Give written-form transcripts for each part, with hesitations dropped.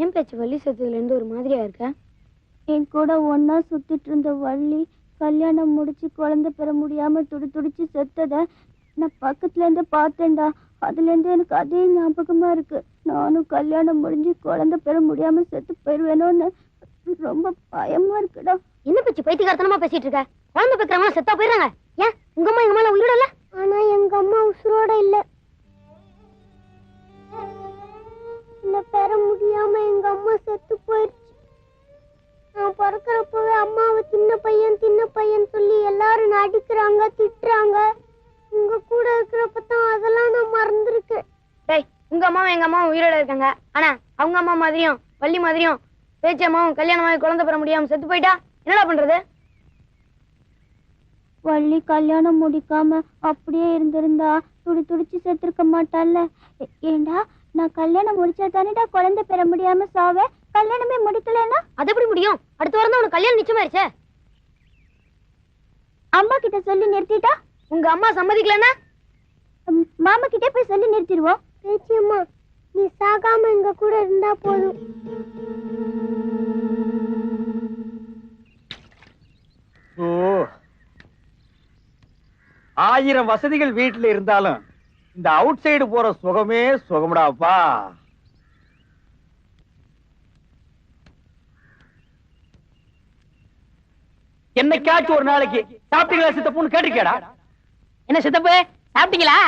ஏன் பேச்சு வள்ளி செத்ததுல இருந்து ஒரு மாதிரியா இருக்க? என் கூட ஒன்னா சுத்திட்டு இருந்த வள்ளி கல்யாணம் முடிச்சு குழந்தை பெற முடியாம துடிச்சு செத்தத நான் பக்கத்துல இருந்து பார்த்தேன்டா. அதுல இருந்து எனக்கு அதே ஞாபகமா இருக்கு. நானும் கல்யாணம் முடிஞ்சு குழந்தை பெற முடியாம செத்து போயிருவேணும்னு ரொம்ப பயமா இருக்குடா. என்ன பேச்சு பைத்தியக்காரத்தனமா பேசிட்டு இருக்க? குழந்தை பெக்கிறவங்க செத்தா போயிடுறாங்க. ஏன் உங்க அம்மா எங்க மேல உயிரோட இல்ல? ஆனா எங்க அம்மா உசுரோட இல்ல. என்ன பெற முடியாம எங்க அம்மா செத்து போயிடுச்சு. நான் பிறக்கிறப்பவே அம்மாவை சின்ன பையன் சொல்லி எல்லாரும் நடிக்கிறாங்க, திட்டுறாங்க. உங்க கூட இருக்கிறப்பதான் அதெல்லாம் நான் மறந்துருக்கேன். டேய், உங்க அம்மாவும் எங்க அம்மாவும் உயிரோட இருக்காங்க. ஆனா அவங்க அம்மா மாதிரியும் வள்ளி மாதிரியும் பேச்சு அம்மாவும் கல்யாணமாகி குழந்தை பெற முடியாம செத்து போயிட்டா என்னடா பண்றது? வள்ளி கல்யாணம் முடிக்காம அப்படியே இருந்திருந்தா துடிச்சு செத்துருக்க மாட்டாள்ல. ஏண்டா நான் கல்யாணம் முடிச்சா தானேடா குழந்தை பெற முடியாம சாவேன். கல்யாணமே முடிக்கலன்னா அது எப்படி முடியும்? அடுத்த வாரம் தான் உனக்கு கல்யாணம் நிச்சயமாயிருச்சே. அம்மா கிட்ட சொல்லி நிறுத்திட்டா? உங்க அம்மா சம்மதிக்கலன்னா மாமா கிட்டே போய் சொல்லி நிறுத்திடுவோம். பேச்சி அம்மா, நீ சாகாம எங்க கூட இருந்தா போதும். ஆயிரம் வசதிகள் வீட்டுல இருந்தாலும் இந்த அவுட் சைடு போற சுகமே சுகம்டாப்பா. என்னைக்காச்சும் ஒரு நாளைக்கு சாப்பிட்டீங்களா சித்தப்புன்னு கேட்டிருக்கேடா? என்ன சித்தப்பு சாப்பிட்டீங்களா?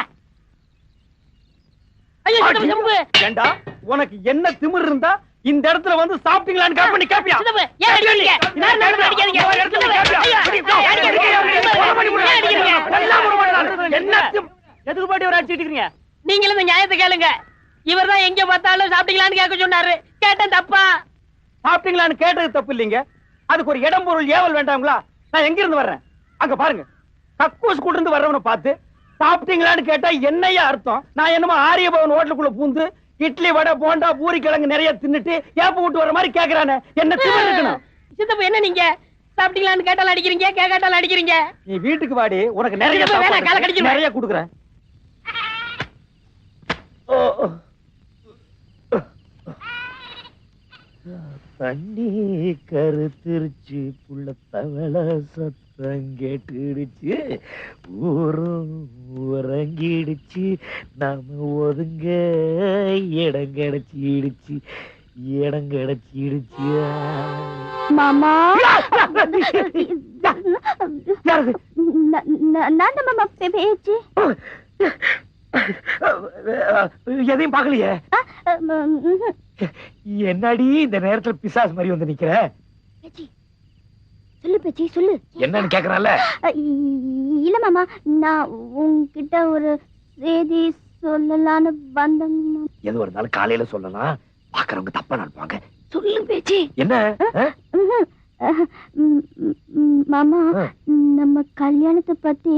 ஏண்டா உனக்கு என்ன திமிர் இருந்தா இந்த இடத்துல வந்து சாப்பிட்டீங்களான்னு கம்பெனி கேப்பியா? எதுக்கு பாட்டி ஒரு அடிச்சிட்டு இருக்கீங்க? நீங்களும் இந்த நியாயத்தை கேளுங்க. இவர் தான் எங்க பார்த்தாலும் சாப்பிட்டீங்களான்னு கேட்க சொன்னாரு. கேட்டேன் தப்பா? சாப்பிட்டீங்களான்னு கேட்டது தப்பு இல்லைங்க. அதுக்கு ஒரு இடம் பொருள் ஏவல் வேண்டாங்களா? நான் எங்க இருந்து வர்றேன் அங்க பாருங்க. கக்கூஸ் கூட இருந்து வர்றவனை பார்த்து சாப்பிட்டீங்களான்னு கேட்டா என்னையா அர்த்தம்? நான் என்னமோ ஆரிய பவன் ஹோட்டலுக்குள்ள பூந்து இட்லி வடை போண்டா பூரி கிழங்கு நிறைய தின்னுட்டு ஏப்ப விட்டு வர மாதிரி கேக்குறானே, என்ன திமிரு இருக்கணும்? சித்தப்பா என்ன நீங்க சாப்பிட்டீங்களான்னு கேட்டாலும் அடிக்கிறீங்க, கேட்டாலும் அடிக்கிறீங்க. நீ வீட்டுக்கு வாடி, உனக்கு நிறைய நிறைய குடுக்குறேன். தண்ணி கருத்திருச்சு புள்ள தவள சத்தம் கேட்டுடுச்சு, ஊரும் உறங்கிடுச்சு, நாம ஒதுங்க இடம் கிடைச்சிடுச்சு, இடம் கிடைச்சிடுச்சு. மாமா நான் தான் மாமா பேச்சு. எதையும் பாக்கலையே. என்னடி இந்த நேரத்துல பிசாசு மாதிரி வந்து நிக்கிற? சொல்லு பேச்சி சொல்லு. என்னன்னு கேக்குறல? இல்ல மாமா, நான் உன்கிட்ட ஒரு செய்தி சொல்லலான்னு வந்தேன். எது ஒரு நாள் காலையில சொல்லலாம், பாக்குறவங்க தப்பா நினைப்பாங்க. சொல்லு பேச்சி. என்ன மாமா, நம்ம கல்யாணத்தை பத்தி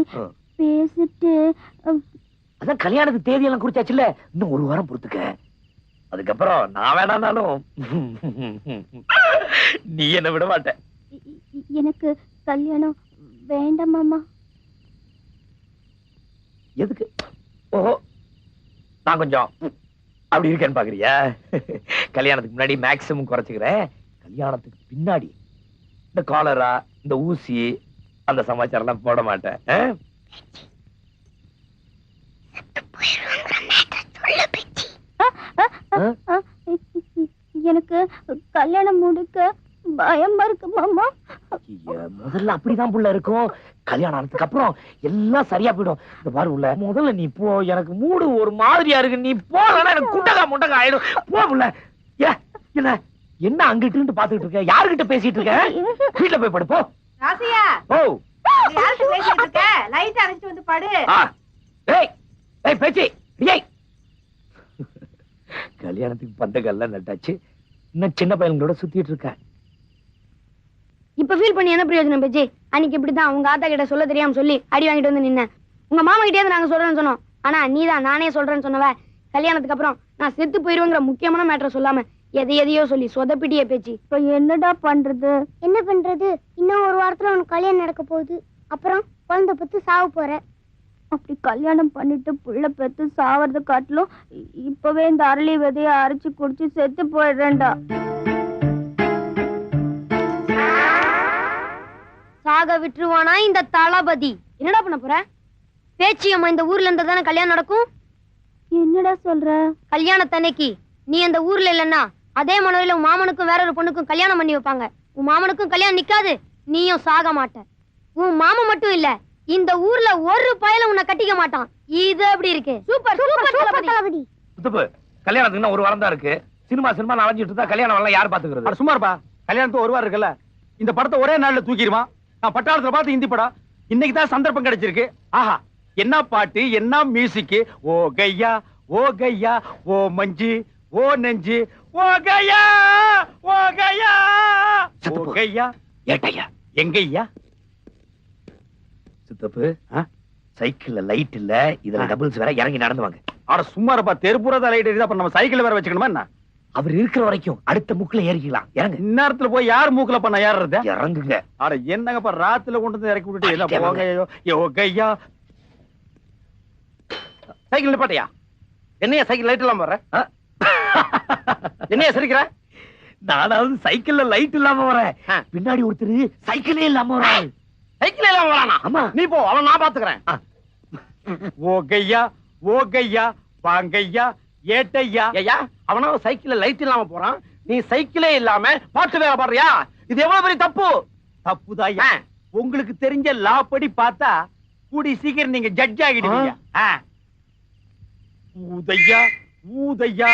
பேசிட்டு அதான் கல்யாணத்துக்கு தேதி எல்லாம் குறிச்சாச்சுல்ல, இன்னும் ஒரு வாரம் பொறுத்துக்க. அதுக்கப்புறம் நான் வேணானாலும் நீ என்ன விட மாட்ட. எனக்கு கல்யாணம் வேண்டாம் மாமா. எதுக்கு? ஓஹோ, நான் கொஞ்சம் அப்படி இருக்கேன்னு பாக்குறியா? கல்யாணத்துக்கு முன்னாடி மேக்சிமம் குறைச்சுக்கிறேன். கல்யாணத்துக்கு பின்னாடி இந்த காலரா இந்த ஊசி அந்த சமாச்சாரம் எல்லாம் போட மாட்டேன். எனக்கு கல்யாணம் முடிக்க பயமா இருக்கு மாமா. முதல்ல அப்படிதான் புள்ள இருக்கும். கல்யாணம் ஆனதுக்கு அப்புறம் எல்லாம் சரியா போயிடும். இந்த பாரு உள்ள, முதல்ல நீ போ. எனக்கு மூடு ஒரு மாதிரியா இருக்கு. நீ போலன்னா எனக்கு குண்டகா முண்டகா ஆயிடும். போ புள்ள. என்ன என்ன அங்கிட்டு பாத்துக்கிட்டு இருக்க? யாருகிட்ட பேசிட்டு இருக்க? வீட்டுல போய் படு போ. ராசியா, ஓ யார்கிட்ட பேசிட்டு இருக்க? லைட் அணைச்சிட்டு வந்து படு. ஏய் ஏய் பேச்சி, ஏய். கல்யாணத்துக்கு பந்தகல்ல நட்டாச்சு, இன்னும் சின்ன பையன்களோட சுத்திட்டு இருக்க. இப்ப ஃபீல் பண்ணி என்ன பிரயோஜனம் பேச்சு? அன்னைக்கு இப்படிதான் உங்க ஆத்தா கிட்ட சொல்ல தெரியாம சொல்லி அடி வாங்கிட்டு வந்து நின்ன. உங்க மாமா கிட்டே நாங்க சொல்றேன்னு சொன்னோம். ஆனா நீதான் நானே சொல்றேன்னு சொன்னவ. கல்யாணத்துக்கு அப்புறம் நான் செத்து போயிருவேங்கிற முக்கியமான மேட்டர் சொல்லாம எதையோ சொல்லி சொதப்பிட்டிய பேச்சு. இப்ப என்னடா பண்றது? என்ன பண்றது? இன்னும் ஒரு வாரத்துல உனக்கு கல்யாணம் நடக்க போகுது. அப்புறம் குழந்தை பத்து சாவ போற. அப்படி கல்யாணம் பண்ணிட்டு புள்ள பெத்து சாவறத காட்டிலும் இப்பவே இந்த அரளி விதைய அரைச்சு குடிச்சு செத்து போயிடுறேன்டா. சாக விட்டுருவானா இந்த தளபதி? என்னடா பண்ண போற? பேச்சியம்மா இந்த ஊர்ல இருந்தா தானே கல்யாணம் நடக்கும். என்னடா சொல்ற? கல்யாணத்தன்னைக்கு நீ அந்த ஊர்ல இல்லன்னா அதே மனோரில உன் மாமனுக்கும் வேற ஒரு பொண்ணுக்கும் கல்யாணம் பண்ணி வைப்பாங்க. உன் மாமனுக்கும் கல்யாணம் நிக்காது, நீயும் சாக மாட்ட. உன் மாமன் மட்டும் இல்ல, இந்த ஊர்ல ஒரு பயல உன்னை கட்டிக்க மாட்டான். இது எப்படி இருக்கு? சூப்பர் சூப்பர் தளபதி. சித்தப்பு, கல்யாணத்துக்கு ஒரு வாரம் தான் இருக்கு. சினிமா அலைஞ்சிட்டு இருந்தா கல்யாணம் எல்லாம் யார் பாத்துக்கிறது? அட சும்மா இருப்பா. கல்யாணத்துக்கு ஒரு வாரம் இருக்குல்ல, இந்த படத்தை ஒரே நாள்ல தூக்கிடுவான். நான் பட்டாளத்துல பார்த்து ஹிந்தி படம், இன்னைக்கு தான் சந்தர்ப்பம் கிடைச்சிருக்கு. ஆஹா, என்ன பாட்டு, என்ன மியூசிக்! ஓ கையா ஓ கையா ஓ மஞ்சு ஓ நெஞ்சு ஓ கையா ஓ கையா ஓ கையா. ஏட்டையா எங்கய்யா? சித்தப்பு, சைக்கிள்ல லைட் இல்ல, இதுல டபுள்ஸ் வேற, இறங்கி நடந்து வாங்க. ஆட சும்மா இருப்பா. தெருப்புறத லைட் எரியுதா, அப்ப நம்ம சைக்கிள் வேற வச்சுக்கணுமா என்ன? அவர் இருக்கிற வரைக்கும் அடுத்த முக்குல ஏறிக்கலாம். இறங்கு. இந்நேரத்துல போய் யார் மூக்குல பண்ண ஏறுறது? இறங்குங்க. ஆட என்னங்கப்பா, ராத்துல கொண்டு வந்து இறக்கி விட்டுட்டு என்ன போகையோ ஓ கையா. சைக்கிள் நிப்பாட்டியா? என்னையா சைக்கிள் லைட் எல்லாம் போற? என்னையா சிரிக்கிற? நானாவது சைக்கிள்ல லைட் இல்லாம வரேன், பின்னாடி ஒருத்தர் சைக்கிளே இல்லாம வரான். சைக்கிள் எல்லாம் வரானா? ஆமா. நீ போ, அவன் நான் பாத்துக்கிறேன். ஓ கையா ஓ கையா வாங்கையா ஏட்டையா. ஐயா, அவனா சைக்கிள்ல லைட் இல்லாம போறான், நீ சைக்கிளே இல்லாம பாட்டு வேற பாடுறியா? இது எவ்வளவு பெரிய தப்பு. தப்புதாயா? உங்களுக்கு தெரிஞ்ச லா படி பார்த்தா கூடி சீக்கிரம் நீங்க ஜட்ஜ் ஆகிடுவீங்க. ஊதையா ஊதையா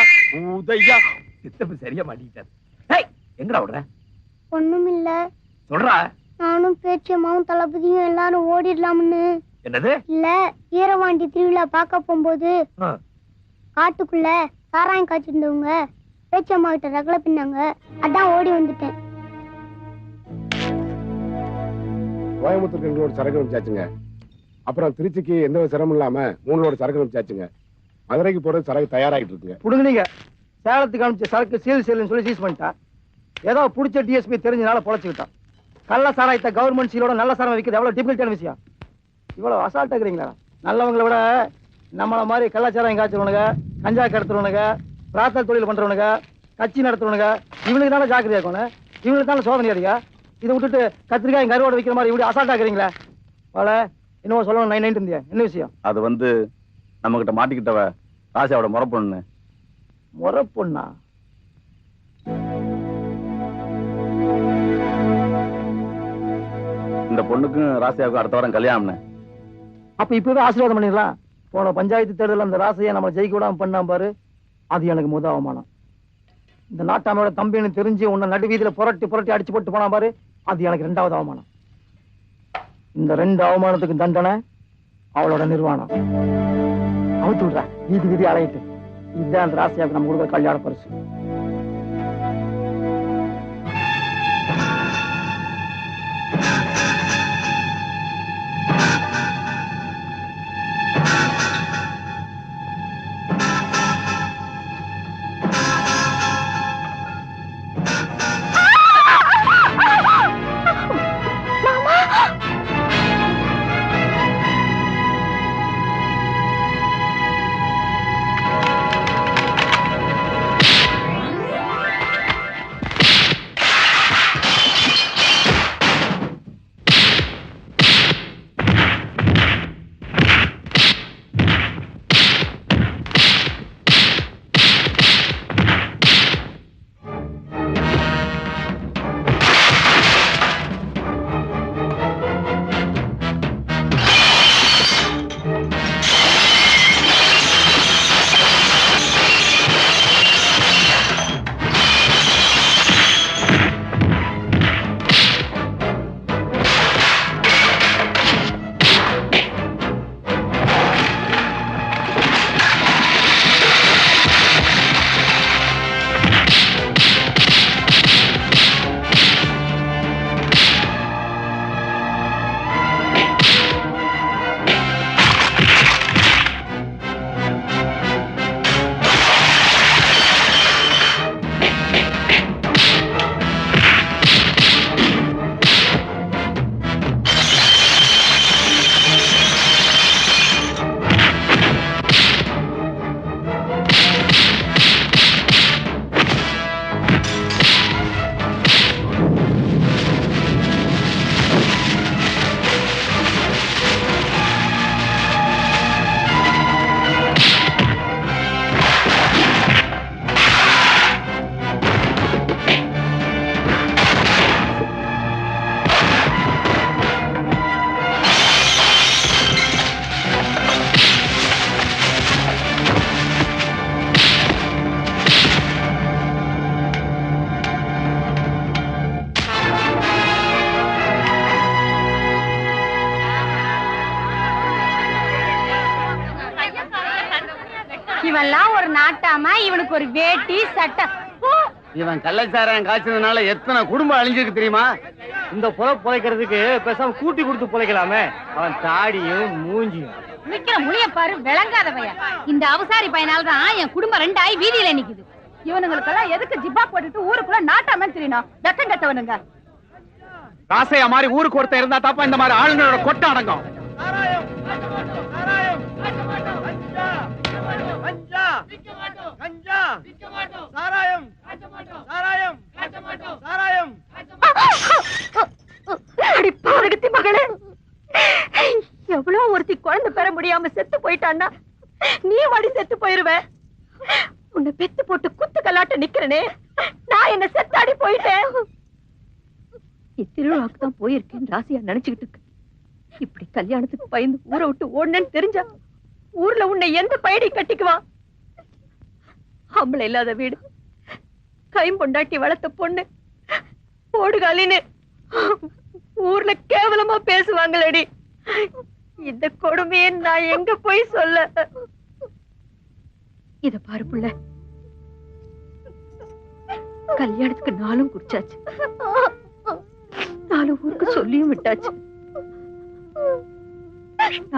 ஊதையா. சித்தப்பு சரியா மாட்டிக்கிட்டாரு. எங்கடா விடுற? ஒண்ணும் இல்ல. சொல்றா. நானும் பேச்சியம்மாவும் தளபதியும் எல்லாரும் ஓடிடலாம்னு. என்னது? இல்ல, வீரவாண்டி திருவிழா பார்க்க போகும்போது காட்டுக்குள்ள சாராயம் காய்ச்சிருந்தவங்க பேச்சம்மா கிட்ட ரகல பின்னாங்க, அதான் ஓடி வந்துட்டேன். கோயம்புத்தூருக்கு எங்களோட சரக்கு அனுப்பிச்சாச்சுங்க. அப்புறம் திருச்சிக்கு எந்த ஒரு சிரமம் இல்லாம 3 லோடு சரக்கு அனுப்பிச்சாச்சுங்க. மதுரைக்கு போறது சரக்கு தயாராகிட்டு இருக்குங்க. புடுங்குனீங்க. சேலத்துக்கு அனுப்பிச்ச சரக்கு சீல்னு சொல்லி சீஸ் பண்ணிட்டா. ஏதோ புடிச்ச டிஎஸ்பி தெரிஞ்சனால பொழைச்சுக்கிட்டான். கள்ள சாராயத்தை கவர்மெண்ட் சீலோட நல்ல சாரம் வைக்கிறது எவ்வளவு டிஃபிகல்ட்டான விஷயம். இவ்வளவு அசால்ட்டா இருக்கிறீங்களா? நல்லவங்களை விட நம்மள மாதிரி கள்ளச்சாராயம் காய்ச்சறவனுங்க, கஞ்சா கடத்துறவனுங்க, பிரார்த்தனை தொழில் பண்றவனுங்க, கட்சி நடத்துறவனுங்க, இவனுக்கு தானே ஜாக்கிரதையா இருக்கணும். இவனுக்கு தானே சோதனை அடிக்கா. இதை விட்டுட்டு கத்திரிக்காய் கருவாடு வைக்கிற மாதிரி இப்படி அசால்ட்டா இருக்கிறீங்களா? பல இன்னும் சொல்லணும். 9 இருந்தியா? என்ன விஷயம்? அது நம்ம கிட்ட மாட்டிக்கிட்டவ ராசியாவோட முறை பொண்ணு. முறை பொண்ணா? இந்த பொண்ணுக்கும் ராசியாவுக்கும் அடுத்த வாரம் கல்யாணம். அப்ப இப்பவே ஆசீர்வாதம் பண்ணிடலாம். போன பஞ்சாயத்து தேர்தல் அந்த ராசையை நம்ம ஜெயிக்க விடாம பண்ணா பாரு, அது எனக்கு முத அவமானம். இந்த நாட்டாமையோட தம்பின்னு தெரிஞ்சு உன்னை நடுவீதியில புரட்டி அடிச்சு போட்டு போனா பாரு, அது எனக்கு 2வது அவமானம். இந்த 2 அவமானத்துக்கு தண்டனை அவளோட நிர்வாணம். அவுத்து விடுறா, வீதி அலையிட்டு. இதுதான் அந்த ராசியாவுக்கு நம்ம கொடுக்குற கல்யாண பரிசு. இவெல்லாம் ஒரு நாட்டாம, இவனுக்கு ஒரு வேட்டி சட்டை. இவன் கள்ளச்சாராயம் காய்ச்சதுனால எத்தனை குடும்பம் அழிஞ்சிருக்கு தெரியுமா? இந்த புதைக்கிறதுக்கு பேசாம கூட்டி கொடுத்து புதைக்கலாமே. அவன் தாடியும் மூஞ்சியும் நிக்கிற முழிய பாரு, விளங்காத பையன். இந்த அவசாரி பையனால்தான் என் குடும்பம் ரெண்டாயி வீதியில நிக்குது. இவனுங்களுக்கெல்லாம் எதுக்கு ஜிப்பா போட்டுட்டு ஊருக்குள்ள நாட்டாம தெரியணும்? வெக்கம் கட்டவனுங்க. காசையா மாதிரி ஊருக்கு ஒருத்தர் இருந்தா தாப்பா இந்த மாதிரி ஆளுங்களோட கொட்ட அடங்கும். மகளே, எவ்வளவு ஒருத்தி குழந்தை பெற முடியாம செத்து போயிட்டான்னா நீ வாடி செத்து போயிருவ. உன்னை பெத்து போட்டு குத்து கல்லாட்ட நிக்கிறனே, நான் என்ன செத்தாடி போயிட்டேன். திருவிழாக்கு தான் போயிருக்கேன் ராசியா நினைச்சுக்கிட்டு இருக்கு. இப்படி கல்யாணத்துக்கு பயந்து ஊரை விட்டு ஓடனேன்னு தெரிஞ்சா ஊர்ல உன்னை எந்த பயடி கட்டிக்குவான்? ஆம்பளை இல்லாத வீடு, கைம்பொண்டாட்டி வளர்த்த பொண்ணு, ஓடுகாலின்னு ஊர்ல கேவலமா பேசுவாங்களடி. இந்த கொடுமையை நான் எங்க போய் சொல்ல? இத பாரு புள்ள, கல்யாணத்துக்கு நாளும் குறிச்சாச்சு, 4 ஊருக்கு சொல்லியும் விட்டாச்சு.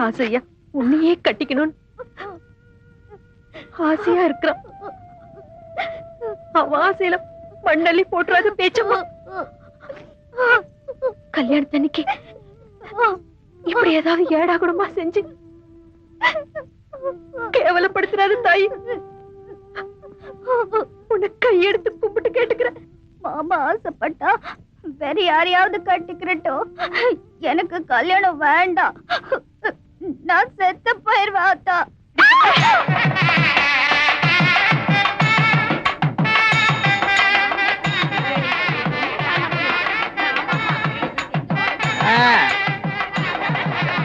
ஆசையா உன்னையே கட்டிக்கணும்னு ஆசையா இருக்கிறான். அவ ஆசையில மண்ணள்ளி போட்டுறாத பேச்சம்மா. கல்யாணத்தன்னைக்கு இப்படி ஏதாவது ஏடா கூடமா செஞ்சு கேவலப்படுத்துறாரு தாய். உன்னை கையெடுத்து கும்பிட்டு கேட்டுக்கிறேன். மாமா ஆசைப்பட்டா வேற யாரையாவது கட்டிக்கிறட்டும், எனக்கு கல்யாணம் வேண்டாம். நான் செத்து போயிருவேன் ஆத்தா.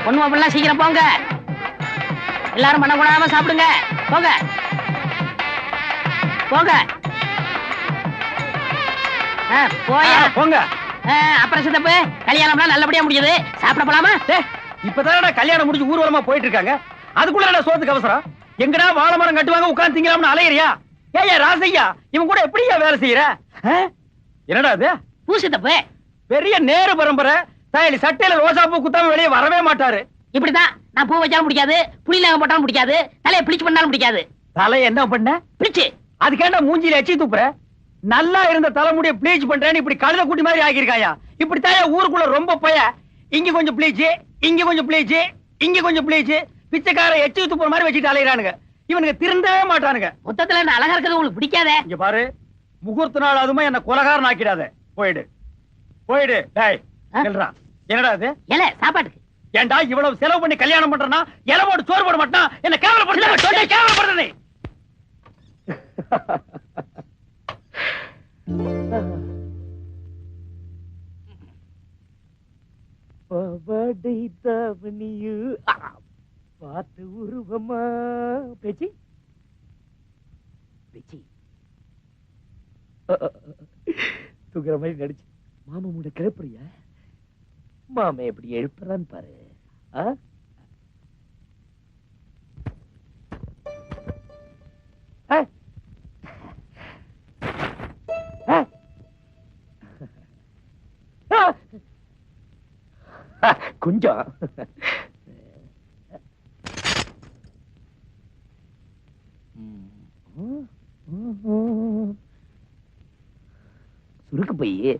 பொண்ணு அப்படிலாம் சீக்கிரம் போங்க. எல்லாரும் பண்ண கூடாம சாப்பிடுங்க. போங்க போங்க போங்க. அப்புறம் சித்தப்பு, கல்யாணம்லாம் நல்லபடியா முடிஞ்சது. சாப்பிட போலாமா? இப்பதான் கல்யாணம் முடிஞ்சு ஊர்வலமா போயிட்டு இருக்காங்க. அதுக்குள்ள சோத்துக்கு அவசரம். எங்கடா வாழை மரம் கட்டுவாங்க உட்கார்ந்து திங்கலாம்னு அலையறியா? ஏயா ராசையா, இவன் கூட எப்படியா வேலை செய்யற? என்னடா அது? பூசித்தப்பு பெரிய நேரு பரம்பரை. தாயலி சட்டையில ரோசா பூ குத்தாம வெளியே வரவே மாட்டாரு. இப்படிதான். நான் பூ வச்சாலும் பிடிக்காது, புளி நகை போட்டாலும் பிடிக்காது, தலையை பிளிச்சு பண்ணாலும் பிடிக்காது. தலை என்ன பண்ண? பிளிச்சு. அதுக்கேண்டா மூஞ்சில எச்சி துப்புற? நல்லா இருந்த தலைமுடிய ப்ளீச் பண்றேன்னு இப்படி கழுத குட்டி மாதிரி ஆகியிருக்காயா? இப்படி தாயா ஊருக்குள்ள ரொம்ப பய. இங்க கொஞ்சம் ப்ளீச், இங்க கொஞ்சம் ப்ளீச், இங்க கொஞ்சம் ப்ளீச், பிச்சைக்கார எச்சி துப்புற மாதிரி வச்சுட்டு அலையிறானுங்க. இவனுக்கு திருந்தவே மாட்டானுங்க. மொத்தத்துல என்ன அழகா இருக்கிறது உங்களுக்கு பிடிக்காதே? இங்க பாரு, முகூர்த்த நாள் அதுமா என்ன கொலகாரன் ஆக்கிடாத. போயிடு போயிடு. டேய் சொல்றா, என்னடா அது? இல்ல சாப்பாட்டுக்கு. ஏண்டா இவ்வளவு செலவு பண்ணி கல்யாணம் பண்றனா? இலை போட்டு சோறு போட மாட்டான். என்ன கேவலப்படுத்த கேவலப்படுத்த. பார்த்து உருவமா பேச்சு பேச்சு தூக்குற மாதிரி நடிச்சு மாமா மூட கிளப்புறியா? மாமா எப்படி எழுப்புறான்னு பாரு. கொஞ்சம் சுருக்கு போய்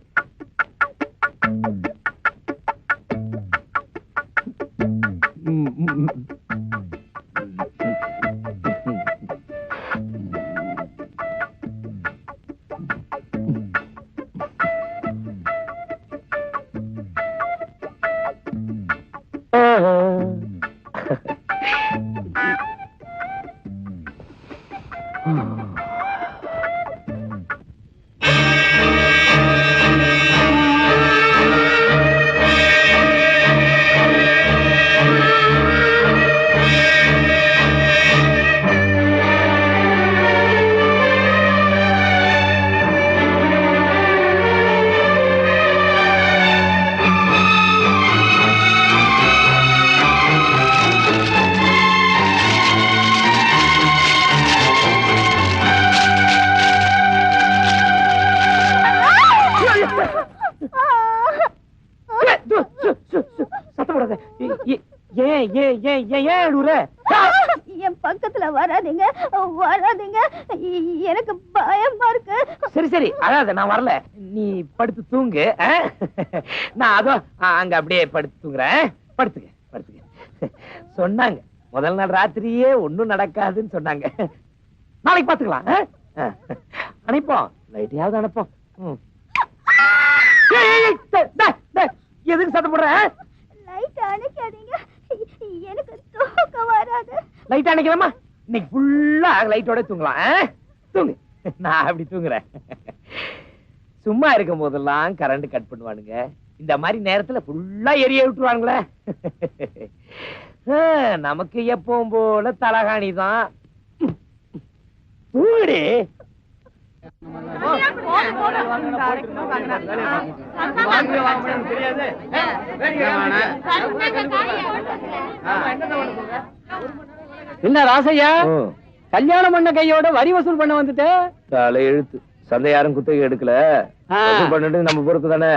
ஏன் அழுவுற? என் பக்கத்துல வராதீங்க வராதீங்க, எனக்கு பயமா இருக்கு. சரி அழாத, நான் வரல, நீ படுத்து தூங்கு. நான் அதோ அங்க அப்படியே படுத்து தூங்குறேன். படுத்துக்க. சொன்னாங்க முதல் நாள் ராத்திரியே ஒண்ணும் நடக்காதுன்னு சொன்னாங்க. நாளைக்கு பாத்துக்கலாம். அனுப்போம், லைட்டையாவது அனுப்போம். எதுக்கு சத்தம் போடுற? லைட் அணைக்காதீங்க, எனக்கு தூக்கம் வராது. லைட் அணைக்கலாமா? இன்னைக்கு ஃபுல்லா லைட்டோட தூங்கலாம். தூங்கு, நான் அப்படி தூங்குறேன். சும்மா இருக்கும் போதெல்லாம் கரண்ட் கட் பண்ணுவானுங்க, இந்த மாதிரி நேரத்துல ஃபுல்லா எரிய விட்டுருவானுங்களே. நமக்கு எப்பவும் போல தலகாணிதான். தூங்குடி. என்ன ராசையா, கல்யாணம் பண்ண கையோட வரி வசூல் பண்ண வந்துட்டு? தலை எழுத்து, சந்தை யாரும் குத்தகை எடுக்கல, வசூல் பண்ணிட்டு நம்ம பொறுப்பு தானே.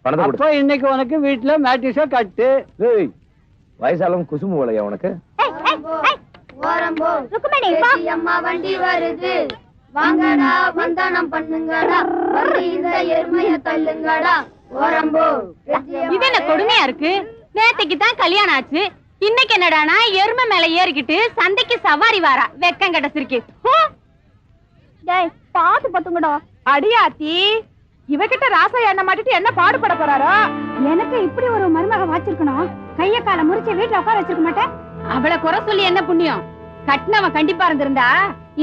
பணத்தை அப்ப இன்னைக்கு உனக்கு வீட்டுல மேட்டிஷோ கட்டு. வயசாலும் குசும்பு போலையா உனக்கு? அம்மா வண்டி வருது, வாங்கடா வந்தானம் பண்ணுங்கடா, இந்த எருமைய தள்ளுங்கடா. இது என்ன கொடுமையா இருக்கு? நேத்தைக்கு தான் கல்யாணம் ஆச்சு, இன்னைக்கு என்னடானா எருமை மேல ஏறிக்கிட்டு சந்தைக்கு சவாரி வாரா. வெக்கம் கட்ட சிரிக்கி. பாத்து பாத்துங்கடா. அடியாத்தி, இவகிட்ட ராசா என்ன மாட்டிட்டு என்ன பாடுபட போறாரோ? எனக்கு இப்படி ஒரு மருமக வாச்சிருக்கணும், கைய கால முறிச்சு வீட்டுல உட்கார வச்சிருக்க மாட்டேன். அவளை குறை சொல்லி என்ன புண்ணியம்? கட்டினவன் கண்டிப்பா இருந்திருந்தா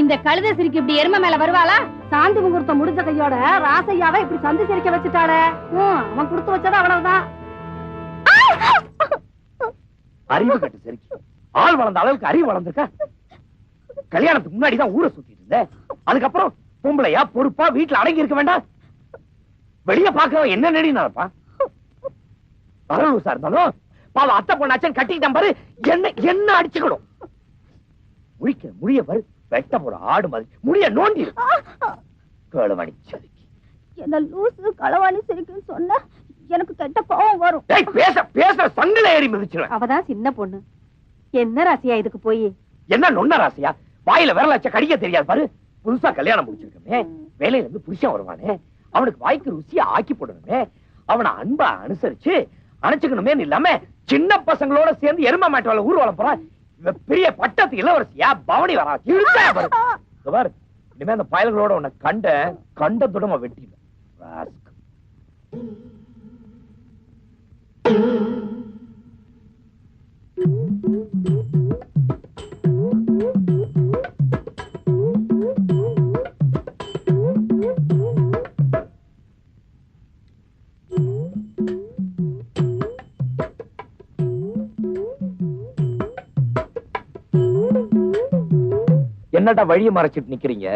இந்த கழுத சிரிக்கு இப்படி எருமை மேல வருவாளா? சாந்தி முகூர்த்தம் முடிஞ்ச கையோட ராசையாவை இப்படி சந்தி சிரிக்க வச்சுட்டாளே. அவன் கொடுத்து வச்சது அவ்வளவுதான். அறிவு கட்டு சரிக்கு ஆள் வளர்ந்த அளவுக்கு அறிவு வளர்ந்துருக்க. கல்யாணத்துக்கு முன்னாடிதான் ஊரை சுத்திட்டு இருந்த, அதுக்கப்புறம் பொம்பளையா பொறுப்பா வீட்டுல அடங்கி இருக்க வேண்டாம். வெளிய பாக்க என்ன நெடி நடப்பா? வரலூசா இருந்தாலும் பாவ அத்தை பொண்ணாச்சன் கட்டிக்கிட்டான் பாரு, என்ன அடிச்சுக்கணும். முடிய பாரு, வெட்ட போற ஆடு மாதிரி முடிய நோண்டி களவாணி சதிக்கு. என்ன லூசு களவாணி சிரிக்குன்னு சொன்ன எனக்கு கெட்ட கோவம் வரும். பேச சங்கல ஏறி மிதிச்சிருவேன். அவதான் சின்ன பொண்ணு, என்ன ராசியா இதுக்கு போய்? என்ன நொன்ன ராசியா? வாயில விரலாச்ச கடிக்க தெரியாது பாரு. புதுசா கல்யாணம் முடிச்சிருக்கமே, வேலையில இருந்து புருஷன் வருவானே, அவனுக்கு வாய்க்கு ருசியா ஆக்கி போடணுமே, அவனை அன்பா அனுசரிச்சு அணைச்சுக்கணுமே இல்லாம சின்ன பசங்களோட சேர்ந்து எருமை மாட்டுவாள ஊர்வலம் போறான். பெரிய பட்டத்து இளவரசியா பவனி வரா. பாரு, இனிமே அந்த பயல்களோட உன்னை கண்டதுடமா வெட்டிடுவேன். என்னடா வழியை மறைச்சிட்டு நிக்கிறீங்க?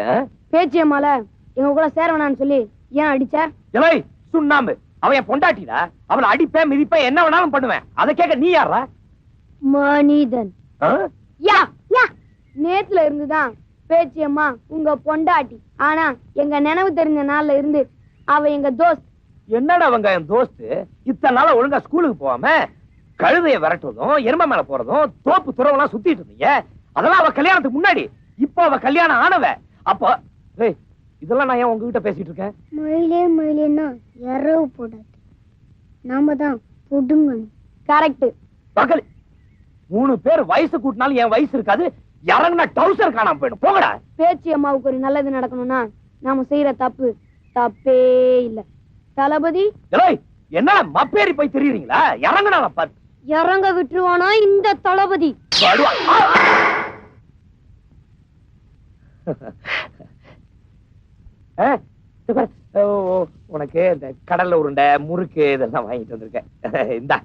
பேச்சியம்மால எங்க கூட சேர வேணான்னு சொல்லி ஏன் அடிச்ச? எலை சுண்ணாம்பு, அவன் என் பொண்டாட்டிடா. அவளை அடிப்பேன் மிதிப்பேன் என்ன வேணாலும் பண்ணுவேன். அதை கேட்க நீ யாரா? மனிதன். யா யா, நேத்துல இருந்துதான் பேச்சியம்மா உங்க பொண்டாட்டி, ஆனா எங்க நினைவு தெரிஞ்ச நாள்ல இருந்து அவ எங்க தோஸ்த். என்னடா அவங்க என் தோஸ்து? இத்தனை நாள ஒழுங்கா ஸ்கூலுக்கு போகாம கழுதைய விரட்டுறதும் எருமை மேல போறதும் தோப்பு துறவெல்லாம் சுத்திட்டு இருந்தீங்க. அதெல்லாம் அவ கல்யாணத்துக்கு முன்னாடி. இப்போ அவ கல்யாணம் ஆனவ. அப்போ இதெல்லாம் நான் ஏன் உங்ககிட்ட பேசிட்டு இருக்கேன்? மயிலேன்னா எறவு போடாது, நாம தான் புடுங்கணும். கரெக்ட். பகல் 3 பேர் வயசு கூட்டினாலும் என் வயசு இருக்காது. இறங்குனா டவுசர் காணாம போயிடும். போகடா. பேச்சியம்மாவுக்கு ஒரு நல்லது நடக்கணும்னா நாம செய்யற தப்பே இல்ல. தளபதி என்ன மப்பேறி போய் தெரியுறீங்களா? இறங்குனா பாத்து இறங்க விட்டுருவானா இந்த தளபதி? உனக்கு இந்த கடல்ல உருண்டை முறுக்கு இதெல்லாம் வாங்கிட்டு வந்திருக்கேன். இந்தா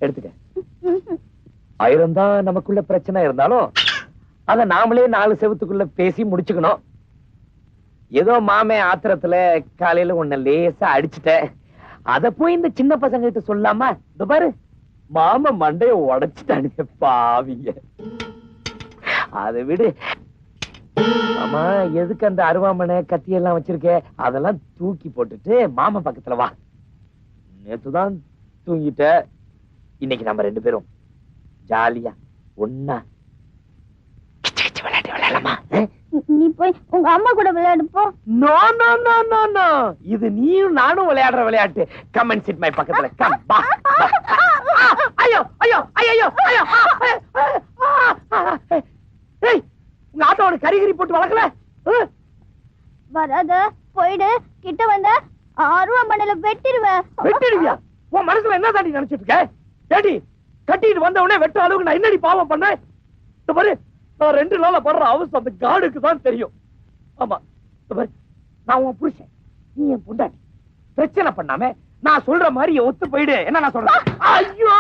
எடுத்துக்க. 1000 தான் நமக்குள்ள பிரச்சனை இருந்தாலும் அத நாமளே 4 செவத்துக்குள்ள பேசி முடிச்சுக்கணும். ஏதோ மாமே ஆத்திரத்துல காலையில உன்னை லேசா அடிச்சுட்டேன். அத போய் இந்த சின்ன பசங்க கிட்ட சொல்லாமா? இந்த பாரு, மாமா மண்டைய உடைச்சிட்டானுங்க பாவிங்க. அதை விடு. ஆமா, எதுக்கு அந்த அருவாமனை கத்தியெல்லாம் வச்சிருக்கே? அதெல்லாம் தூக்கி போட்டுட்டு மாமா பக்கத்துல வா. நேத்துதான் தூங்கிட்ட, இன்னைக்கு நம்ம 2 பேரும் ஜாலியா ஒன்னா விளையாட்டு விளையாடலாமா? நீ போய் உங்க அம்மா கூட விளையாடு போ. No no no no no, இது நீயும் நானும் விளையாடுற விளையாட்டு. கம் அண்ட் சிட் மை பக்கத்துல. கம் பா. ஐயோ ஐயோ ஐயோ ஐயோ. ஏய், உங்க ஆட்டோட கறிகறி போட்டு வளர்க்கல. வராத, போயிடு. கிட்ட வந்த அருவாமனையில வெட்டிடுவேன். வெட்டிடுவியா? உன் மனசுல என்ன தாண்டி நினைச்சிட்டு இருக்க? ஏடி, கட்டிட்டு வந்த உடனே வெட்ட அளவுக்கு நான் என்னடி பாவம் பண்ணேன்? பாரு, நான் 2 நாளா படுற அவஸ்தை அந்த காடுக்கு தான் தெரியும். ஆமா, பாரு, நான் உன் புருஷன், நீ என் பொண்டாட்டி. பிரச்சனை பண்ணாம நான் சொல்ற மாதிரி ஒத்து போயிடு. என்ன நான் சொல்றேன்? ஐயோ,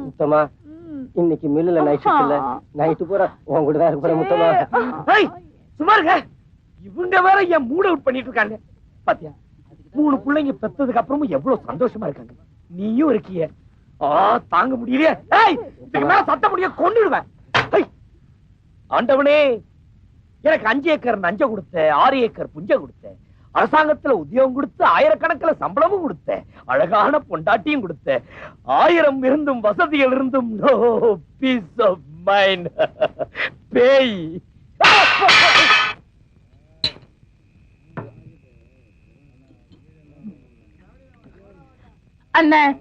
முத்தமா, இன்னைக்கு மில்லுல நைட் ஷிஃப்ட் இல்ல, நைட்டு பூரா உன் கூட தான் இருக்க போறேன் முத்தமா. சும்மா இருங்க, இவங்க வேற என் மூட் அவுட் பண்ணிட்டு இருக்காங்க. பாத்தியா, 3 பிள்ளைங்க பெத்ததுக்கு அப்புறமும் எவ்வளவு சந்தோஷமா இருக்காங்க. நீயும் இருக்கிய, தாங்க முடியலையே. இதுக்கு மேல சத்த முடிய கொன்னுடுவேன். ஆண்டவனே, எனக்கு 5 ஏக்கர் நஞ்ச கொடுத்த, 6 ஏக்கர் புஞ்ச கொடுத்த, அரசாங்கத்துல உத்தியோகம் கொடுத்து, ஆயிரக்கணக்கில் சம்பளமும் கொடுத்த, அழகான பொண்டாட்டியும் கொடுத்த, 1000 இருந்தும் வசதிகள் இருந்தும் நோ பீஸ் ஆஃப் மைண்ட். பேய். அண்ணன்,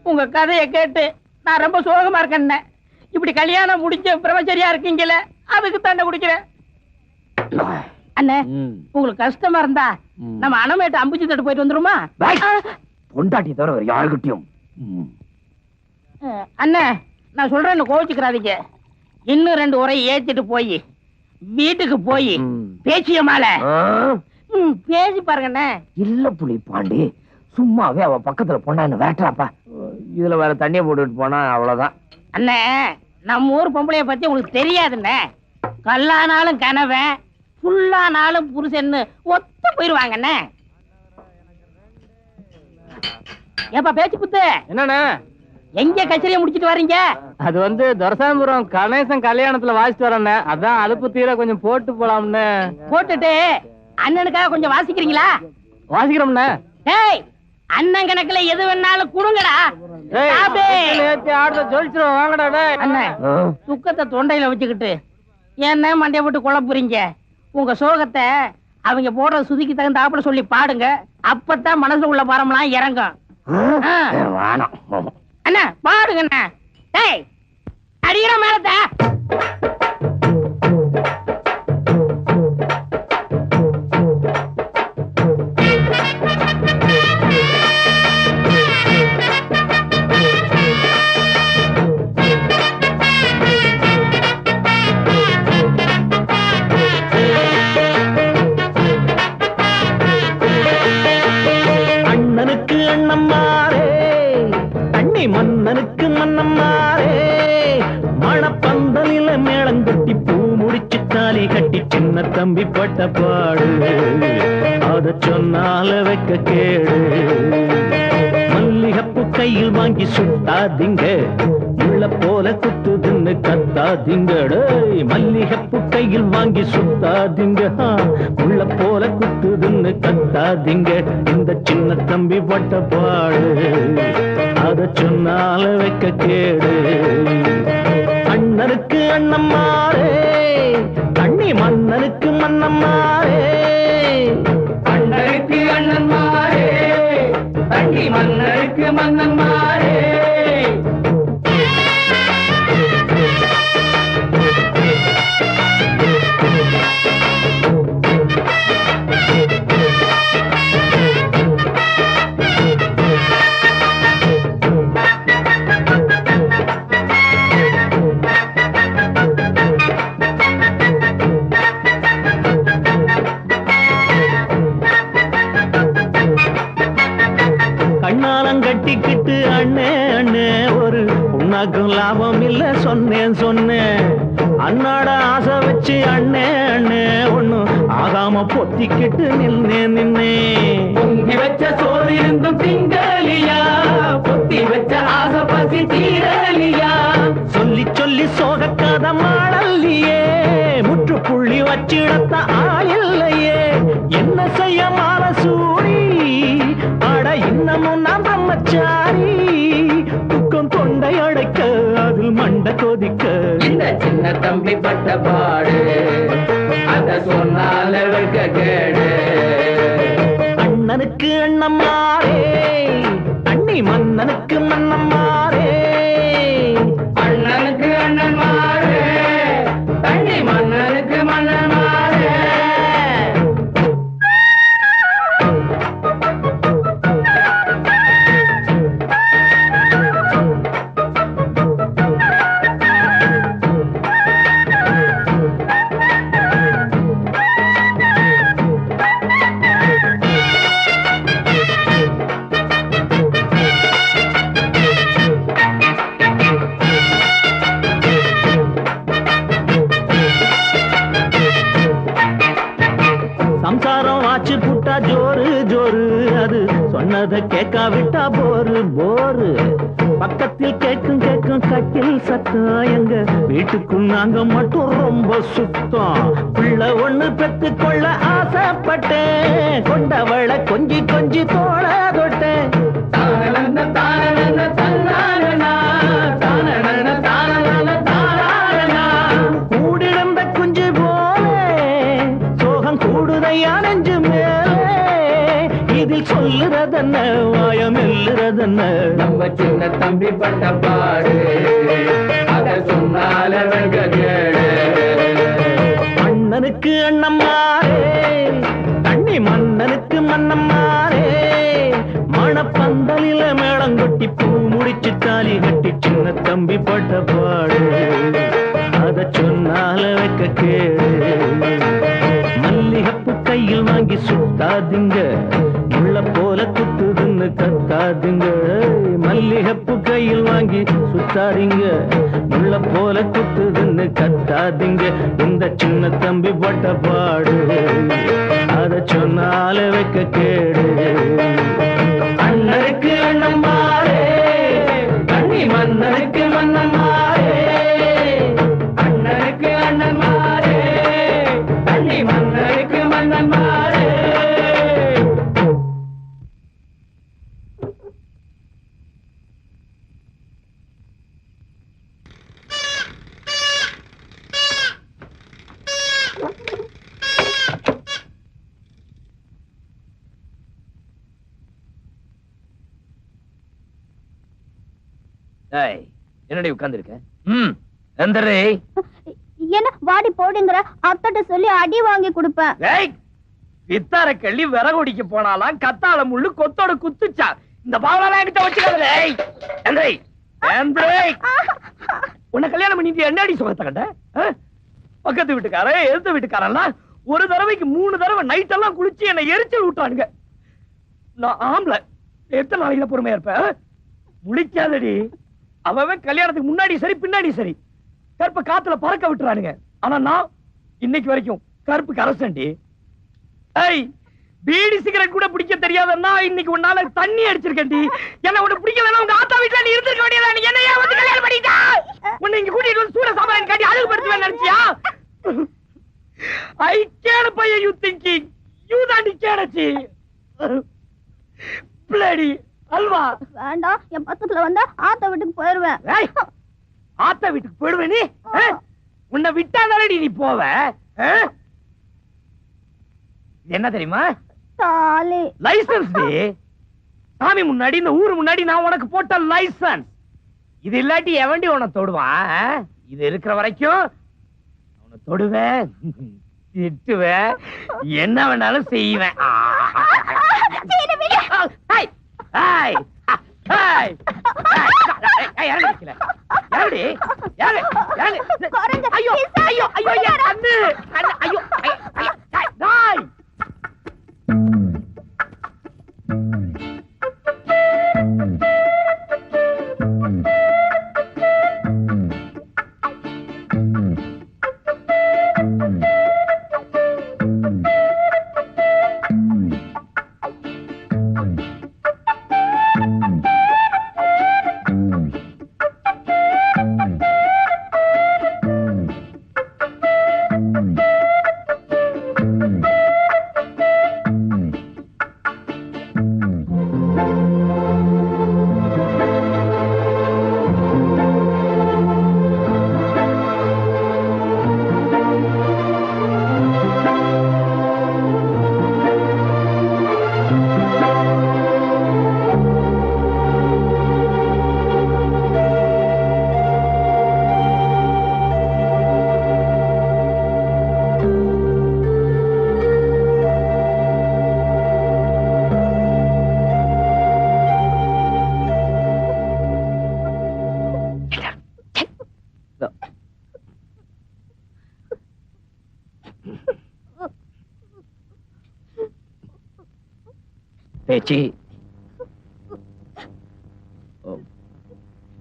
உங்க கதையை கேட்டு நான் ரொம்ப சோகமா இருக்கேன். இப்படி கல்யாணம் முடிஞ்ச பிரம்மச்சரியா இருக்கீங்களே, அதுக்கு தண்டை குடிக்கிறேன். அண்ணே, உங்களுக்கு கஷ்டமா இருந்தா நம்ம அணமேட்டு அம்புச்சி தட்டு போயிட்டு வந்துருமா? பொண்டாட்டி தவிர வேற யாருக்கிட்டையும். அண்ணே, நான் சொல்றேன்னு கோவிச்சுக்கிறாதீங்க. இன்னும் 2 உரை ஏத்திட்டு போய் வீட்டுக்கு போய் பேச்சிய மாலை பேசி பாருங்கண்ணே. இல்ல புலி பாண்டி, சும்மாவே அவ பக்கத்துல பொண்ணான்னு வேட்டாப்பா. இதுல வேற தண்ணிய போட்டுட்டு போனா அவ்வளவுதான். அண்ணே, நம்ம ஊர் பொம்பளைய பத்தி உங்களுக்கு தெரியாதுண்ணே. கல்லானாலும் கனவன், புல்லானாலும் புருஷன்னு ஒத்து போயிருவாங்கண்ணே. ஏப்பா பேச்சு புத்து, என்னண்ணே? எங்க கச்சேரியை முடிச்சிட்டு வர்றீங்க? அது துரசாபுரம் கணேசன் கல்யாணத்துல வாசிட்டு வரேன். அதான் அலுப்பு தீர கொஞ்சம் போட்டு போலாம்னு. போட்டுட்டு அண்ணனுக்காக கொஞ்சம் வாசிக்கிறீங்களா? வாசிக்கிறோம்ண்ணே. டேய், அண்ணன் கணக்குல எது வேணாலும் குடுங்கடா. சொல்லிச்சிரும் வாங்கடா. அண்ணன், துக்கத்தை தொண்டையில வச்சுக்கிட்டு என்ன மண்டைய போட்டு குழப்புறீங்க? உங்க சோகத்தை அவங்க போடுற சுதிக்கு தகுந்த ஆப்பிட சொல்லி பாடுங்க. அப்பதான் மனசுல உள்ள பாரம்லாம் இறங்கும். அண்ணா பாடுங்க அண்ணா. டேய், அடிக்கிற மேலத்தை. அண்ணனுக்கு அண்ணம்மாரே, தண்ணி மன்னனுக்கு மன்னம்மாரே, மணப்பந்தலில மேளங்கட்டி பூ முடிச்சு தாலி கட்டி சின்ன தம்பி பட்ட பாடு, அத சொன்னால வைக்க கேடு. மல்லிகப்பு கையில் வாங்கி சுட்டாதீங்க, முள்ள போல குத்துதுன்னு கத்தாதீங்க. மல்லிகப்பு கையில் வாங்கி சுத்தாதீங்க, முள்ள போல குத்துதுன்னு கத்தாதீங்க. இந்த சின்ன தம்பி பட்ட பாடு, அத சொன்னால வைக்க கேடு. அண்ணனுக்கு அண்ணம்மாரே, தண்ணி மன்னனுக்கு மன்னம்மாரே. அண்ணனுக்கு அண்ணன்மாரே, தண்ணி மன்னனுக்கு மன்னன்மாரே. கட்டிக்கிட்டு அண்ணே அண்ணே ஒரு உனக்கும் லாபம் இல்ல சொன்னேன் சொன்னேன். அண்ணாட ஆசை வச்சு அண்ணே அண்ணே ஒண்ணும் ஆகாம பொத்திக்கிட்டு நின்னே நின்னே. பொங்கி வச்ச சோறு இருந்தும் திங்கலியா, பொத்தி வச்ச ஆசை பசி தீரலியா. சொல்லி சொல்லி சோகக்காத மாடல்லையே, முற்றுப்புள்ளி வச்சிடத்த ஆள் இல்லையே. என்ன செய்ய பிரம்மச்சாரி துக்கம் தொண்டை அடைக்க அதில் மண்டை கொதிக்க இந்த சின்ன தம்பி பட்ட பாடு அத சொன்னால வைக்க கேடு அண்ணனுக்கு அண்ணம்மாரே அண்ணி மன்னனுக்கு மன்னம்மாரே அண்ணனுக்கு அண்ணன் மாறு தண்ணி மன்னனுக்கு மன்னன் மாறு சம்சாரம் ஆச்சு புட்டா ஜோரு ஜோரு அது சொன்னதை கேட்காவிட்டா போரு போரு பக்கத்தில் கேட்கும் கேட்கும் கட்டில் சத்தம் எங்க வீட்டுக்குள் நாங்க மட்டும் ரொம்ப சுத்தம் பிள்ளை ஒண்ணு பெத்து கொள்ள ஆசைப்பட்டேன் கொண்டவளை கொஞ்சி கொஞ்சி தோள தொட்டேன் தானன தானன தன்னானனா தானன தானன தானனா கூடிருந்த குஞ்சு போலே சோகம் கூடுதையா நெஞ்சு மேலே இதில் சொல்லுறதென்ன வாயம் எல்லுறதென்ன நம்ம சின்ன தம்பி பட்ட பாடு அத சொன்னால வைக்க கேடு அண்ணனுக்கு அண்ணம்மாரே தண்ணி மன்னனுக்கு மன்னம்மாரே மணப்பந்தலில மேளங்கொட்டி பூ முடிச்சு தாலி கட்டி சின்ன தம்பி பட்ட பாடு அத சொன்னால வைக்க கேடு மல்லிகப்பு கையில் வாங்கி சுத்தாதீங்க முள்ள போல குத்துதுன்னு கத்தாதீங்க மல்லிகப்பு கையில் வாங்கி சுத்தாதீங்க முள்ள போல குத்துதுன்னு கத்தாதீங்க இந்த சின்ன தம்பி பட்ட பாடு அத சொன்னால வைக்க கேடு அண்ணனுக்கு அண்ணம்மாரே தண்ணி மன்னனுக்கு மன்னம்மாரே அண்ணனுக்கு அண்ணன் மாறு தண்ணி மன்னனுக்கு மன்னன் மாறு என்னடி உட்கார்ந்துருக்க எந்தரே என்ன வாடி போடுங்கிற அத்தட்ட சொல்லி அடி வாங்கி கொடுப்பேன் வித்தார கள்ளி விறகுடிக்க போனாலாம் கத்தாழ முள்ளு கொத்தோட குத்துச்சா இந்த பாவலாம் என்கிட்ட வச்சுக்காதே உன்னை கல்யாணம் பண்ணிட்டு என்னடி சுகத்தை கண்ட பக்கத்து வீட்டுக்காரன் எழுத்த வீட்டுக்காரன்லாம் ஒரு தடவைக்கு 3 தடவை நைட் எல்லாம் குளிச்சு என்னை எரிச்சல் விட்டானுங்க நான் ஆம்பளை எத்தனை நாளையில பொறுமையா இருப்பேன் முழிக்காதடி அவன் கல்யாணத்துக்கு முன்னாடி சரி பின்னாடி சரி கருப்ப காத்துல பறக்க விட்டுறானுங்க ஆனா நான் இன்னைக்கு வரைக்கும் கருப்பு கரசண்டி பீடி சிகரெட் கூட பிடிக்க தெரியாதன்னா இன்னைக்கு உன்னால தண்ணி அடிச்சிருக்கேன்டி என்ன உனக்கு பிடிக்கலன்னா உங்க ஆத்தா வீட்டுல நீ இருந்திருக்க வேண்டியதா நீ என்ன வந்து கல்யாணம் பண்ணிட்டா உன்னை இங்க கூட்டிட்டு வந்து சூட சாமான் காட்டி அழகுபடுத்துவேன் நினைச்சியா ஐ கேன பைய யூ திங்கிங் யூ தாண்டி கேனச்சி பிளேடி அல்வா வேண்டாம் என் பக்கத்துல வந்தா ஆத்த வீட்டுக்கு போயிருவேன் ஆத்தா வீட்டுக்கு போயிடுவே நீ உன்னை விட்டாதானடி நீ போவ என்ன தெரியுமா தாலி லைசன்ஸ் சாமி முன்னாடி இந்த ஊரு முன்னாடி நான் உனக்கு போட்ட லைசன்ஸ் இது இல்லாட்டி எவண்டி உன்னை தொடுவான் இது இருக்கிற வரைக்கும் அவனை தொடுவேன் திட்டுவேன் என்ன வேணாலும் செய்வேன் ஐயோ ஐயோ ஐயோ கண்ணு ஐயோ தாய் பேச்சி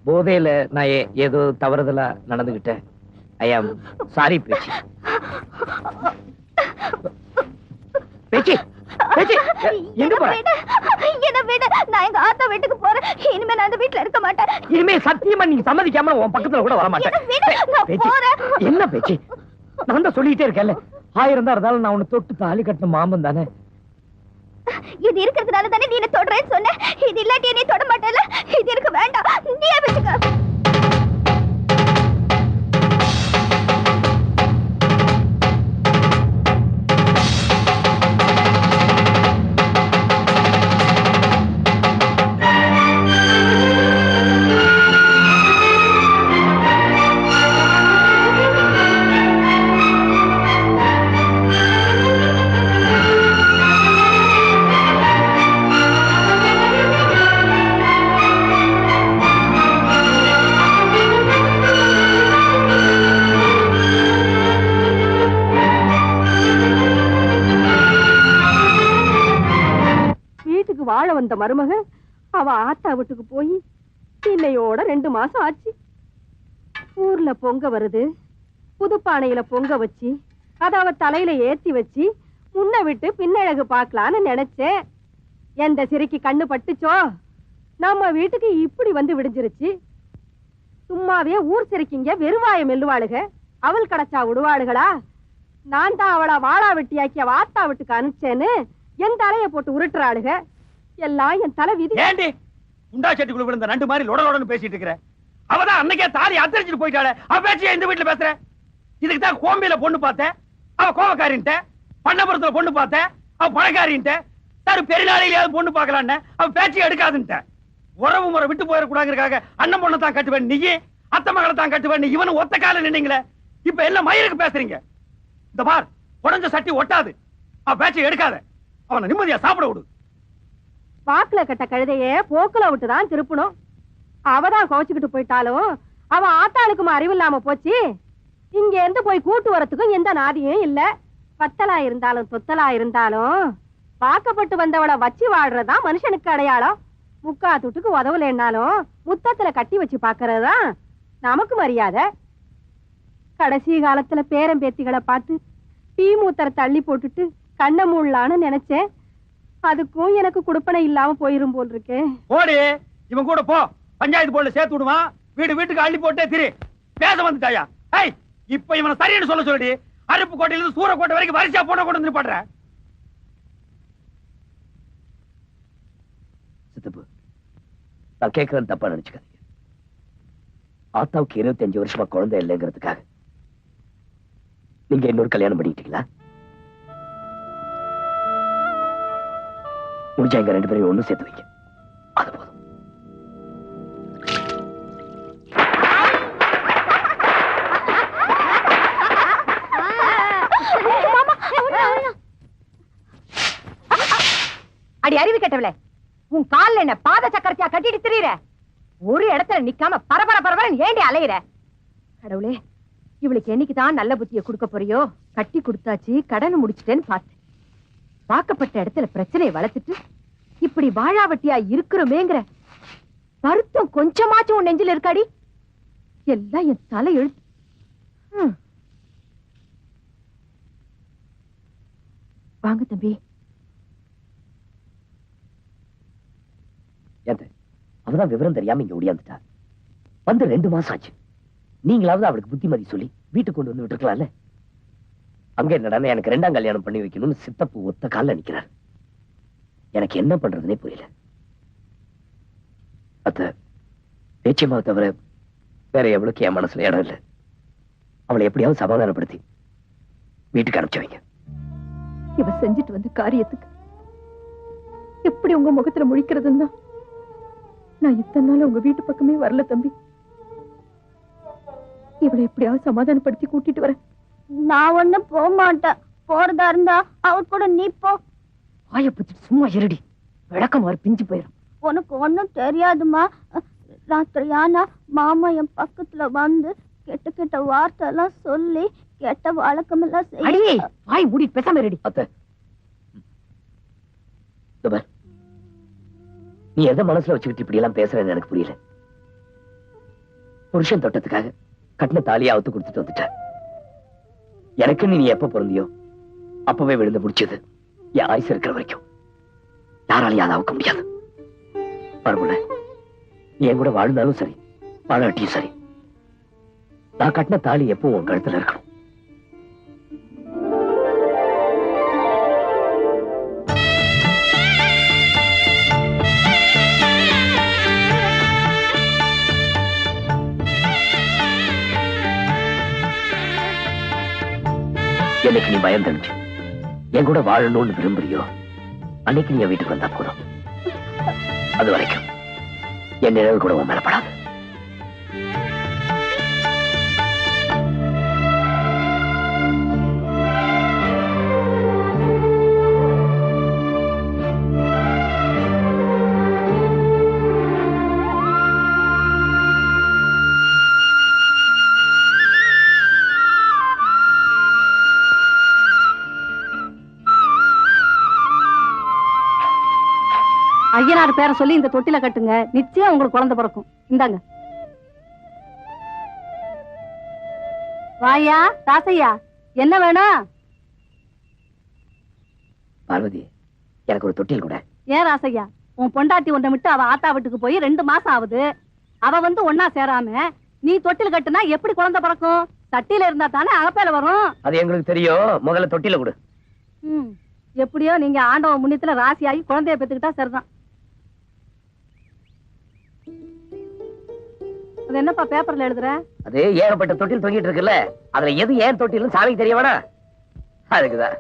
போதையில நான் ஏதோ தவறுதலா நடந்துகிட்டேன். ஐ ஆம் சாரி பேச்சி. பேச்சி பேச்சி எங்க போற? என்ன விடு, நான் எங்க ஆத்தா வீட்டுக்கு போறேன். இனிமே நான் அந்த வீட்டுல இருக்க மாட்டேன். இனிமே சத்தியமா நீ சம்மதிக்காம உன் பக்கத்துல கூட வர மாட்டேன். பேச்சி என்ன பேச்சி? நான் தான் சொல்லிட்டே இருக்கேன்ல, 1000 தான் இருந்தாலும் நான் உன்னை தொட்டு தாலி கட்டின மாமன் தானே. இது இருக்கிறதுனால தானே நீ என்ன தொடறேன்னு சொன்ன. இது இல்லாட்டி நீ தொட மாட்டேல. இது எனக்கு வேண்டாம், நீயே வச்சுக்க. வாழ வந்த மருமக அவ ஆத்தா வீட்டுக்கு போய் இன்னையோட 2 மாசம் ஆச்சு. ஊர்ல பொங்க வருது, புதுப்பானையில பொங்க வச்சு அத அவ தலையில ஏத்தி வச்சு முன்ன விட்டு பின்னழகு பாக்கலான்னு நினைச்சேன். எந்த சிரிக்கு கண்ணு பட்டுச்சோ, நம்ம வீட்டுக்கு இப்படி வந்து விடிஞ்சிருச்சு. சும்மாவே ஊர் சிரிக்கிங்க வெறுவாய மெல்லுவாளுக, அவள் கிடைச்சா விடுவாளுகளா? நான் தான் அவளை வாழா வெட்டியாக்கிய வாத்தா வீட்டுக்கு அனுப்பிச்சேன்னு என் தலைய போட்டு உருட்டுறாளுக. எல்லாம் என் தலை விதி. ஏண்டி குண்டா செட்டுக்குள்ள விழுந்த நண்டு மாதிரி லொடலொடன்னு பேசிட்டு இருக்கிற? அவதான் அன்னைக்கே தாலி அத்தரிச்சிட்டு போயிட்டாளே, அவ பேச்சியா இந்த வீட்டுல பேசுற? இதுக்கு தான் கோம்பியில பொண்ணு பார்த்தேன், அவ கோவக்காரின்ட்ட. பண்ணபுரத்துல பொண்ணு பார்த்தேன், அவ பணக்காரின்ட்ட. சார் பெருநாளையிலேயாவது பொண்ணு பார்க்கலான்னு அவ பேச்சு எடுக்காதுன்ட்ட. உறவு முறை விட்டு போயிடக்கூடாதுக்காக அண்ணன் பொண்ணை தான் கட்டுவேன், நீ அத்தை மகளை தான் கட்டுவேன், இவனு ஒத்த கால நின்னீங்களே. இப்ப எல்லாம் மயிருக்கு பேசுறீங்க. இந்த பார், உடஞ்ச சட்டி ஒட்டாது. அவ பேச்சை எடுக்காத, அவனை நிம்மதியா சாப்பிட விடு. வாக்குல கட்ட கழுதைய போக்குல விட்டுதான் திருப்பணும். அவதான் கோச்சுக்கிட்டு போயிட்டாலும் அவ ஆத்தாளுக்கும் அறிவு இல்லாம போச்சு. இங்க இருந்து போய் கூட்டு வரத்துக்கும் எந்த நாதியும் இல்ல. பத்தலா இருந்தாலும் தொத்தலா இருந்தாலும் வாக்கப்பட்டு வந்தவளை வச்சு வாழ்றதுதான் மனுஷனுக்கு அடையாளம். முக்கா துட்டுக்கு உதவலைன்னாலும் முத்தத்துல கட்டி வச்சு பாக்குறதுதான் நமக்கு மரியாதை. கடைசி காலத்துல பேரம் பேத்திகளை பார்த்து பீ மூத்தரை தள்ளி போட்டுட்டு கண்ண மூடலான்னு நினைச்சேன். அதுக்கும் எனக்கு குடுப்பனை இல்லாம போயிரும் போல் இருக்கு. ஓடி இவன் கூட போ, பஞ்சாயத்து போர்டுல சேர்த்து விடுவான். வீடு வீட்டுக்கு அள்ளி போட்டே திரு. பேச வந்துட்டாயா? ஏய், இப்ப இவனை சரின்னு சொல்ல சொல்லி அருப்பு கோட்டையில இருந்து சூரக்கோட்டை வரைக்கும் வரிசையா போன கொண்டு வந்து பாடுற. சித்தப்பு, நான் கேட்கறேன் தப்பா நினைச்சுக்காதீங்க. ஆத்தாவுக்கு 25 வருஷமா குழந்தை இல்லைங்கிறதுக்காக நீங்க இன்னொரு கல்யாணம் பண்ணிட்டீங்களா? முடிஞ்சா எங்க 2 பேரையும் ஒண்ணு சேர்த்து வைங்க, அது போதும். அடி அறிவு கெட்டவளே, உன் கால்ல என்ன பாத சக்கரத்தியா கட்டிட்டு திரியிற? ஒரு இடத்துல நிக்காம பரபர பரபரன்னு ஏண்டி அலையிற? கடவுளே, இவளுக்கு என்னைக்குதான் நல்ல புத்திய கொடுக்க போறியோ? கட்டி கொடுத்தாச்சு, கடன் முடிச்சிட்டேன்னு பார்த்தேன். வாக்கப்பட்ட இடத்துல பிரச்சனையை வளர்த்துட்டு இப்படி வாழாவட்டியா இருக்கிறோமேங்கிற வருத்தம் கொஞ்சமாச்சும் உன் நெஞ்சில இருக்காடி? எல்லாம் என் தலை எழுத்து. வாங்க தம்பி. அவதான் விவரம் தெரியாம இங்க ஓடியாந்துட்டா. வந்து 2 மாசம் ஆச்சு. நீங்களாவது அவளுக்கு புத்திமதி சொல்லி வீட்டுக்கு கொண்டு வந்து விட்டுருக்கலாம்ல. அங்க என்னடா எனக்கு 2ஆம் கல்யாணம் பண்ணி வைக்கணும்னு சித்தப்பு ஒத்த கால்ல நிக்கிறார். எனக்கு என்ன பண்றதுனே புரியல. அத்த பேச்சியம்மாவை தவிர வேற எவ்வளவுக்கு என் மனசுல இடம் இல்லை. அவளை எப்படியாவது சமாதானப்படுத்தி வீட்டுக்கு அனுப்பிச்சு வைங்க. இவ செஞ்சுட்டு வந்த காரியத்துக்கு எப்படி உங்க முகத்துல முழிக்கிறதுன்னா நான் இத்தனை நாள் உங்க வீட்டு பக்கமே வரல தம்பி. இவளை எப்படியாவது சமாதானப்படுத்தி கூட்டிட்டு வரேன். நான் ஒண்ணும் போக மாட்டேன். போறதா இருந்தா அவர் கூட நீ போ. வாய பிடிச்சிட்டு சும்மா இருடி, விளக்கம் வர பிஞ்சு போயிடும். உனக்கு ஒண்ணும் தெரியாதுமா. ராத்திரியானா மாமா என் பக்கத்துல வந்து கெட்ட கெட்ட வார்த்தை எல்லாம் சொல்லி கெட்ட வழக்கம் எல்லாம் செய்ய. வாய் மூடிட்டு பேசாம இருடி. அத்தை, நீ எந்த மனசுல வச்சுக்கிட்டு இப்படி எல்லாம் பேசுறேன்னு எனக்கு புரியல. புருஷன் தொட்டத்துக்காக கட்டின தாலியை அவுத்து கொடுத்துட்டு வந்துட்ட. எனக்கு நீ எப்ப பிறந்தியோ அப்பவே விழுந்து முடிச்சது. என் ஆயுசு இருக்கிற வரைக்கும் யாராலையும் அதை அவுக்க முடியாது. பரவாயில்ல, நீ என் கூட வாழ்ந்தாலும் சரி வாழாட்டியும் சரி, நான் கட்டின தாலி எப்பவும் உன் கழுத்துல இருக்கணும். என்னைக்கு நீ பயம் தெரிஞ்சு என் கூட வாழணும்னு விரும்புறியோ அன்னைக்கு நீ என் வீட்டுக்கு வந்தா போதும். அது வரைக்கும் என் நினைவு கூட உன் மேலப்படாது. ஐயனார் பேரை சொல்லி இந்த தொட்டில கட்டுங்க, நிச்சயம் உங்களுக்கு குழந்தை பிறக்கும். இந்தாங்க. வாயா தாசையா, என்ன வேணும்? பார்வதி, எனக்கு ஒரு தொட்டில் கூட. ஏன் ராசையா, உன் பொண்டாட்டி ஒன்றை விட்டு அவ ஆத்தா வீட்டுக்கு போய் 2 மாசம் ஆகுது. அவ வந்து ஒன்னா சேராம நீ தொட்டில் கட்டுனா எப்படி குழந்தை பிறக்கும்? தட்டில இருந்தா தானே அகப்பேல வரும். அது எங்களுக்கு தெரியும், முதல்ல தொட்டில கொடு. எப்படியோ நீங்க ஆண்டவ முன்னியத்துல ராசியாகி குழந்தைய பெத்துக்கிட்டா சரிதான். அது என்னப்பா பேப்பர்ல எழுதுற? அது ஏகப்பட்ட தொட்டில் தொங்கிட்டு இருக்குல்ல, அதுல எது ஏன் தொட்டில்னு சாமிக்கு தெரிய வேணா, அதுக்குதான்.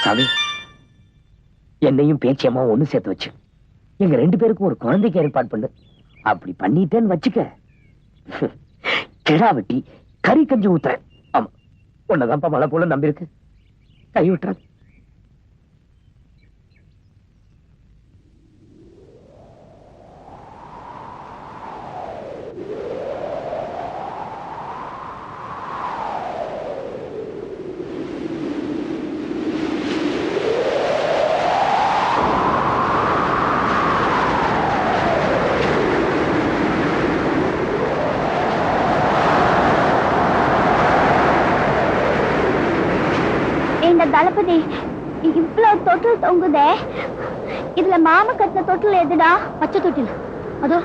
சாமி, என்னையும் பேச்சியம்மா ஒண்ணு சேர்த்து வச்சு எங்க 2 பேருக்கும் ஒரு குழந்தைக்கு ஏற்பாடு பண்ணு. அப்படி பண்ணிட்டேன்னு வச்சுக்க, கிடா வெட்டி கறி கஞ்சி ஊத்துறேன். ஆமா, உன்னதான்ப்பா மழை போல நம்பிருக்கு, கை விட்டுற. தளபதி, இவ்வளவு தொட்டில் தொங்குதே, இதுல மாமா கட்டின தொட்டில் எதுடா? பச்சை தொட்டில். அதோ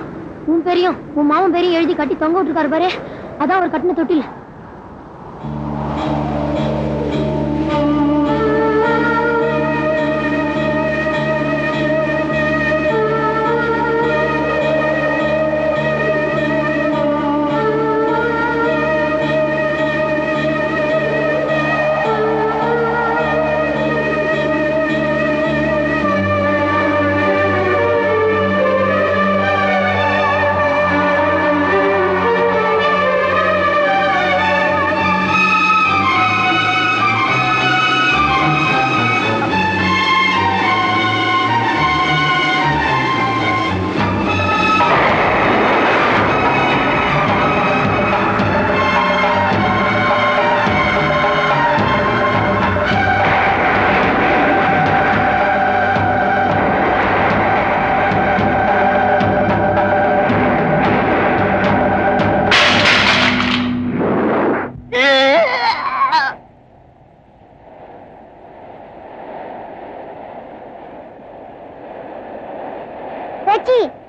உன் பேரையும் உன் மாமன் பேரையும் எழுதி கட்டி தொங்க விட்டுருக்காரு பாரு, அதான் ஒரு கட்டின தொட்டில்.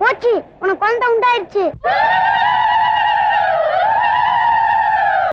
போச்சு, உனக்கு குழந்தை உண்டாயிருச்சு.